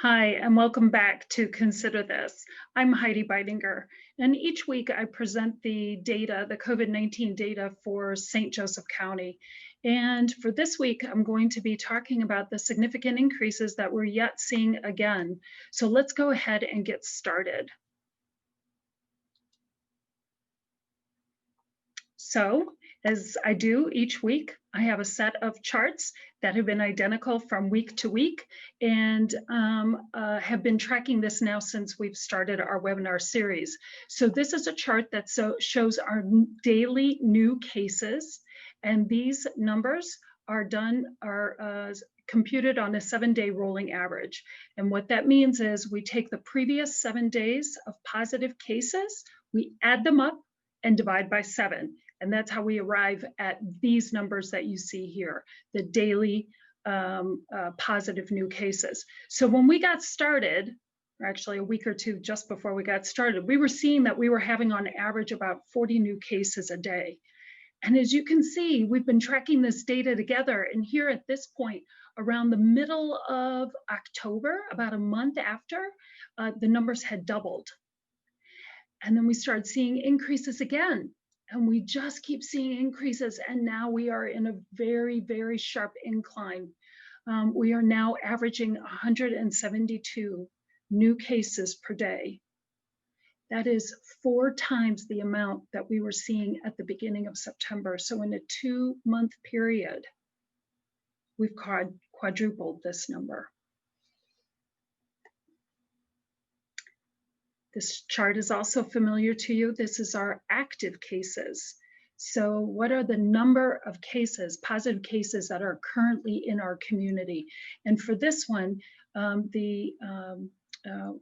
Hi, and welcome back to Consider This. I'm Heidi Beidinger, and each week I present the data, the COVID-19 data for St. Joseph County. And for this week, I'm going to be talking about the significant increases that we're yet seeing again. So let's go ahead and get started. So, as I do each week, I have a set of charts that have been identical from week to week and have been tracking this now since we've started our webinar series. So this is a chart that shows our daily new cases, and these numbers are computed on a 7-day rolling average. And what that means is we take the previous 7 days of positive cases, we add them up and divide by 7. And that's how we arrive at these numbers that you see here, the daily positive new cases. So when we got started, or actually a week or two just before we got started, we were seeing that we were having on average about 40 new cases a day. And as you can see, we've been tracking this data together. And here at this point, around the middle of October, about a month after, the numbers had doubled. And then we started seeing increases again. And we just keep seeing increases. And now we are in a very, very sharp incline. We are now averaging 172 new cases per day. That is 4 times the amount that we were seeing at the beginning of September. So in a 2-month period, we've quadrupled this number. This chart is also familiar to you. This is our active cases. So what are the number of cases, positive cases that are currently in our community? And for this one,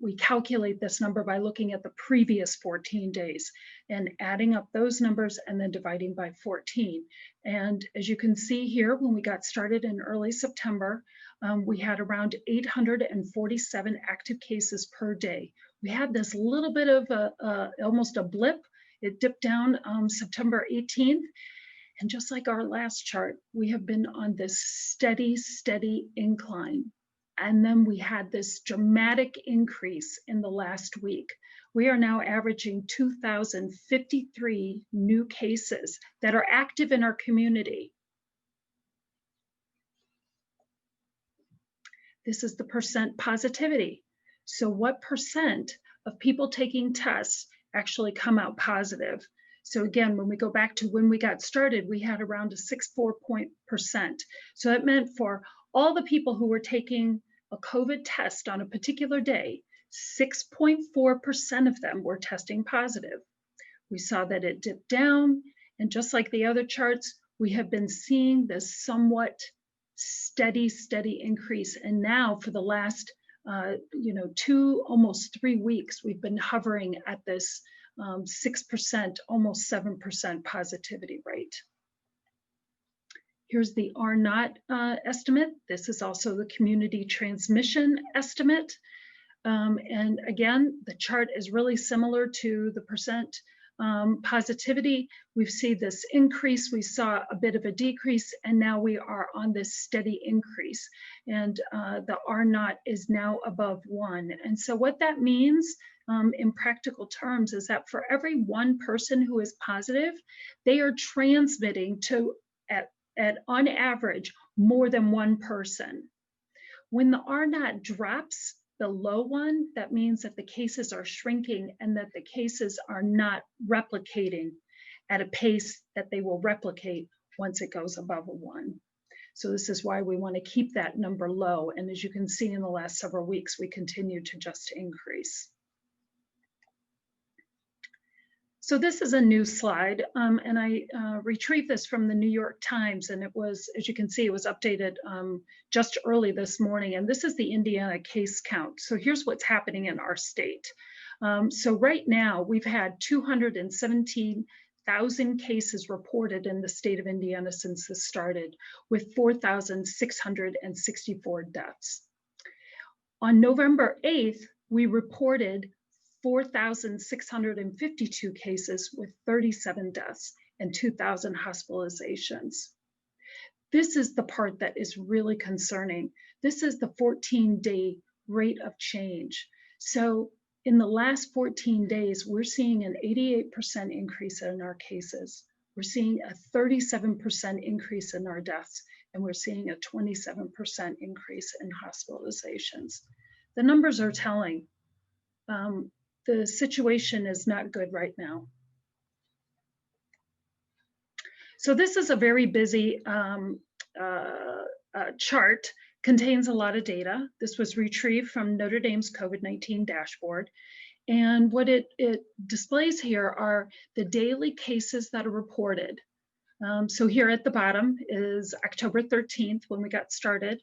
we calculate this number by looking at the previous 14 days and adding up those numbers and then dividing by 14. And as you can see here, when we got started in early September, we had around 847 active cases per day. We had this little bit of almost a blip. It dipped down September 18th. And just like our last chart, we have been on this steady incline. And then we had this dramatic increase in the last week. We are now averaging 2,053 new cases that are active in our community. This is the percent positivity. So what percent of people taking tests actually come out positive? So again, when we go back to when we got started, we had around a 64%. So that meant for all the people who were taking a COVID test on a particular day, 6.4% of them were testing positive. We saw that it dipped down, and just like the other charts, we have been seeing this somewhat steady increase. And now for the last 2, almost 3 weeks, we've been hovering at this 6%, almost 7% positivity rate. Here's the R naught estimate. This is also the community transmission estimate. And again, the chart is really similar to the percent positivity. We've seen this increase. We saw a bit of a decrease, and now we are on this steady increase. And the R naught is now above 1. And so what that means in practical terms is that for every one person who is positive, they are transmitting to, on average, more than one person. When the R naught drops below 1, that means that the cases are shrinking and that the cases are not replicating at a pace that they will replicate once it goes above a 1. So this is why we want to keep that number low. And as you can see in the last several weeks, we continue to just increase. So this is a new slide, and I retrieved this from the New York Times, and it was, as you can see, it was updated just early this morning, and this is the Indiana case count. So here's what's happening in our state. So right now, we've had 217,000 cases reported in the state of Indiana since this started, with 4,664 deaths. On November 8th, we reported 4,652 cases with 37 deaths and 2,000 hospitalizations. This is the part that is really concerning. This is the 14-day rate of change. So in the last 14 days, we're seeing an 88% increase in our cases. We're seeing a 37% increase in our deaths, and we're seeing a 27% increase in hospitalizations. The numbers are telling. The situation is not good right now. So this is a very busy chart, contains a lot of data. This was retrieved from Notre Dame's COVID-19 dashboard. And what it displays here are the daily cases that are reported. So here at the bottom is October 13th when we got started,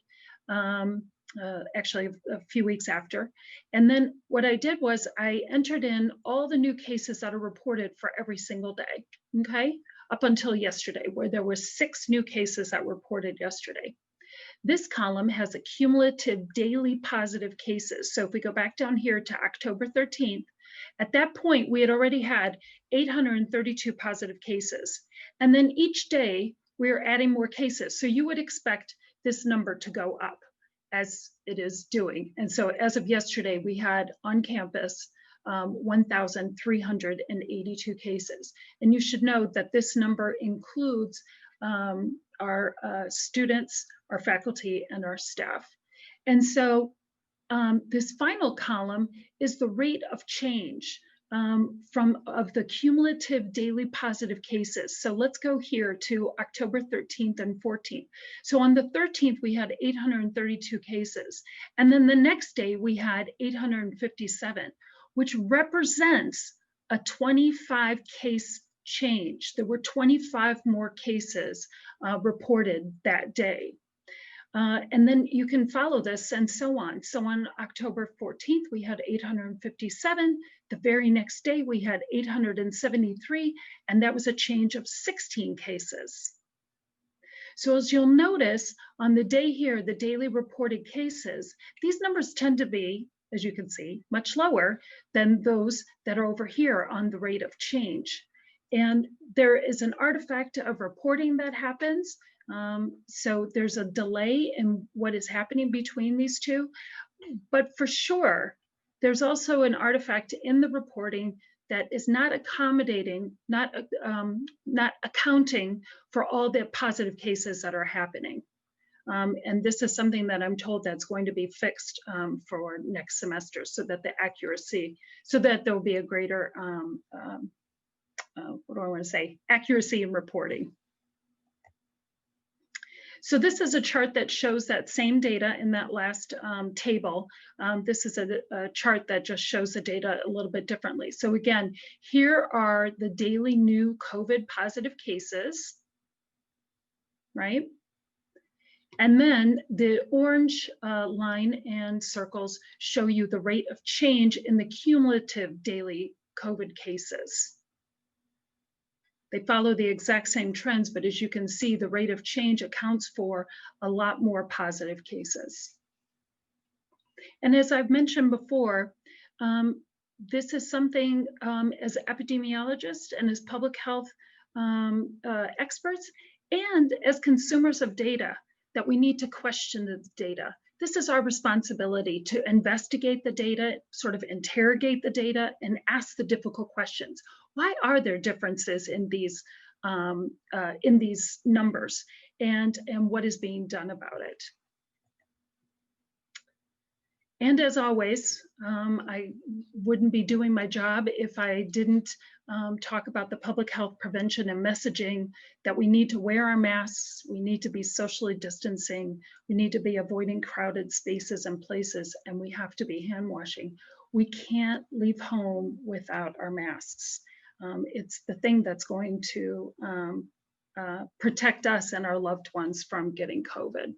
actually a few weeks after. And then what I did was I entered in all the new cases that are reported for every single day, okay? Up until yesterday, where there were 6 new cases that were reported yesterday. This column has a cumulative daily positive cases. So if we go back down here to October 13th, at that point, we had already had 832 positive cases. And then each day, we are adding more cases. So you would expect this number to go up as it is doing. And so as of yesterday, we had on campus 1,382 cases. And you should know that this number includes our students, our faculty, and our staff. And so this final column is the rate of change of the cumulative daily positive cases. So let's go here to October 13th and 14th. So on the 13th, we had 832 cases. And then the next day, we had 857, which represents a 25 case change. There were 25 more cases reported that day. And then you can follow this and so on. So on October 14th, we had 857. The very next day, we had 873, and that was a change of 16 cases. So as you'll notice, on the day here, the daily reported cases, these numbers tend to be, as you can see, much lower than those that are over here on the rate of change. And there is an artifact of reporting that happens. So there's a delay in what is happening between these two. But for sure, there's also an artifact in the reporting that is not accommodating, not accounting for all the positive cases that are happening. And this is something that I'm told that's going to be fixed for next semester, so that the accuracy, so that there'll be a greater, what do I want to say, accuracy in reporting. So this is a chart that shows that same data in that last table. This is a chart that just shows the data a little bit differently. So again, here are the daily new COVID positive cases, right? And then the orange line and circles show you the rate of change in the cumulative daily COVID cases. They follow the exact same trends, but as you can see, the rate of change accounts for a lot more positive cases. And as I've mentioned before, this is something as epidemiologists and as public health experts and as consumers of data that we need to question the data. This is our responsibility to investigate the data, sort of interrogate the data, and ask the difficult questions. Why are there differences in these numbers, and what is being done about it? And as always, I wouldn't be doing my job if I didn't talk about the public health prevention and messaging that we need to wear our masks, we need to be socially distancing, we need to be avoiding crowded spaces and places, and we have to be hand washing. We can't leave home without our masks. It's the thing that's going to protect us and our loved ones from getting COVID.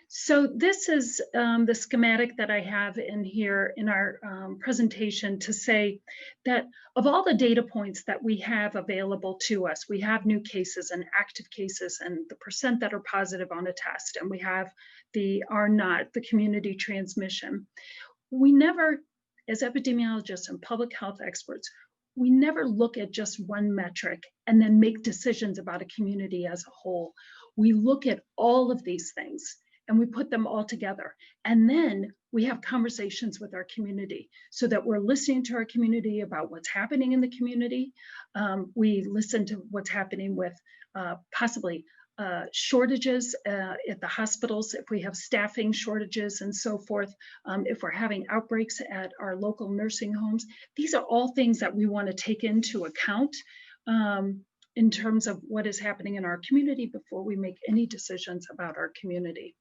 So this is the schematic that I have in here in our presentation to say that of all the data points that we have available to us, we have new cases and active cases and the percent that are positive on a test, and we have the R naught, the community transmission. We never, as epidemiologists and public health experts, we never look at just one metric and then make decisions about a community as a whole. We look at all of these things. and we put them all together. And then we have conversations with our community so that we're listening to our community about what's happening in the community. We listen to what's happening with possibly shortages at the hospitals, if we have staffing shortages and so forth, if we're having outbreaks at our local nursing homes. These are all things that we want to take into account in terms of what is happening in our community before we make any decisions about our community.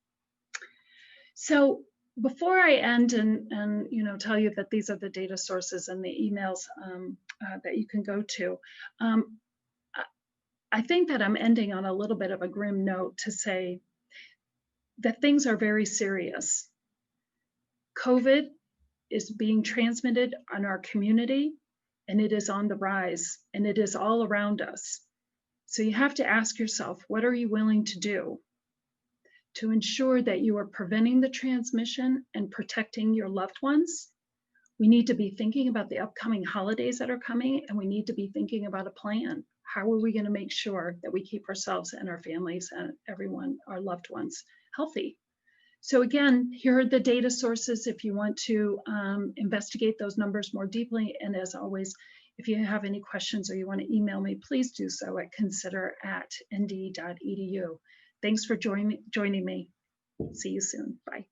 So before I end and tell you that these are the data sources and the emails that you can go to, I think that I'm ending on a little bit of a grim note to say that things are very serious. COVID is being transmitted on our community, and it is on the rise, and it is all around us. So you have to ask yourself, what are you willing to do to ensure that you are preventing the transmission and protecting your loved ones? We need to be thinking about the upcoming holidays that are coming, and we need to be thinking about a plan. How are we going to make sure that we keep ourselves and our families and everyone, our loved ones, healthy? So again, here are the data sources if you want to investigate those numbers more deeply. And as always, if you have any questions or you want to email me, please do so at consider@nd.edu. Thanks for joining me. See you soon. Bye.